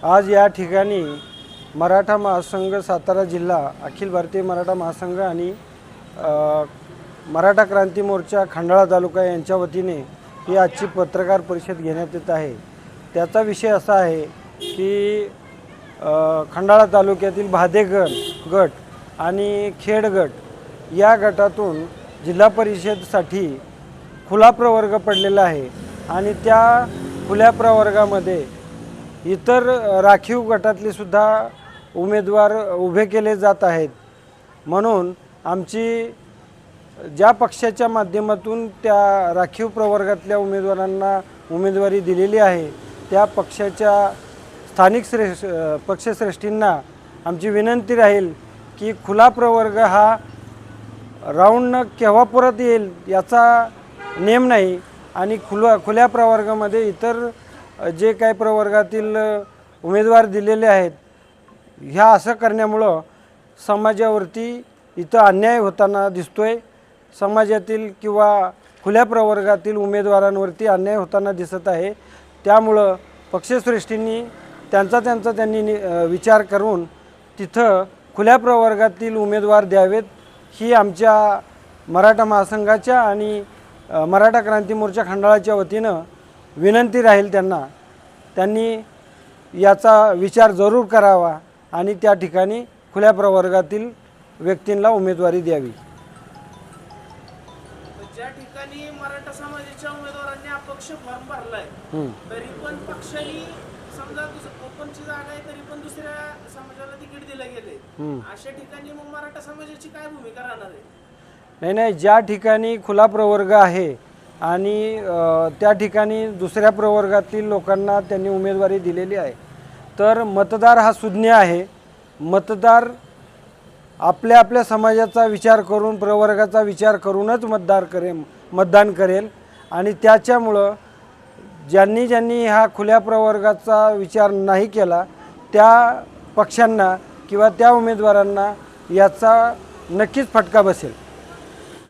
आज या ठिकाणी मराठा महासंघ सातारा जिल्हा, अखिल भारतीय मराठा महासंघ आणि मराठा क्रांती मोर्चा खंडाळा तालुका यांच्या वतीने ही आजची पत्रकार परिषद घेण्यात येत आहे। त्याचा विषय असा आहे की खंडाळा तालुक्यातील भादेगण गट आणि खेड गट या गटातून जिल्हा परिषदसाठी खुला प्रवर्ग पडलेला आहे आणि त्या खुल्या प्रवर्गामध्ये इतर राखीव गटातले सुद्धा उमेदवार उभे केले जात आहेत। म्हणून आमची ज्या पक्षाच्या माध्यमातून त्या राखीव प्रवर्गातल्या उमेदवारांना उमेदवारी दिलेली आहे त्या पक्षाच्या स्थानिक पक्षश्रेष्ठींना आमची विनंती राहील की खुला प्रवर्ग हा राऊंडनं केव्हा परत येईल याचा नेम नाही आणि खुल्या प्रवर्गामध्ये इतर जे काही प्रवर्गातील उमेदवार दिलेले आहेत ह्या असं करण्यामुळं समाजावरती इथं अन्याय होताना दिसतोय। समाजातील किंवा खुल्या प्रवर्गातील उमेदवारांवरती अन्याय होताना दिसत आहे। त्यामुळं पक्षश्रेष्ठींनी त्यांनी विचार करून तिथं खुल्या प्रवर्गातील उमेदवार द्यावेत ही आमच्या मराठा महासंघाच्या आणि मराठा क्रांती मोर्चा खंडाळाच्या वतीनं विनंती राहील। त्यांनी याचा विचार जरूर करावा आणि त्या ठिकाणी खुल्या प्रवर्गातील व्यक्तींना उमेदवारी द्यावी। ज्या ठिकाणी मराठा समाजाच्या उमेदवारांनी अपक्ष फॉर्म भरलाय तरी पण पक्षाने समजा ओपनची जागा आहे तरी पण दुसऱ्या समाजाला तिकीट दिलं गेले, अशा ठिकाणी मग मराठा समाजाची काय भूमिका राहणार आहे? नाही, ज्या ठिकाणी खुला प्रवर्ग आहे आणि त्या ठिकाणी दुसऱ्या प्रवर्गातील लोकांना त्यांनी उमेदवारी दिलेली आहे तर मतदार हा सुज्ञ आहे। मतदार आपल्या आपल्या समाजाचा विचार करून प्रवर्गाचा विचार करूनच मतदान करेल आणि त्याच्यामुळं ज्यांनी हा खुल्या प्रवर्गाचा विचार नाही केला त्या पक्षांना किंवा त्या उमेदवारांना याचा नक्कीच फटका बसेल।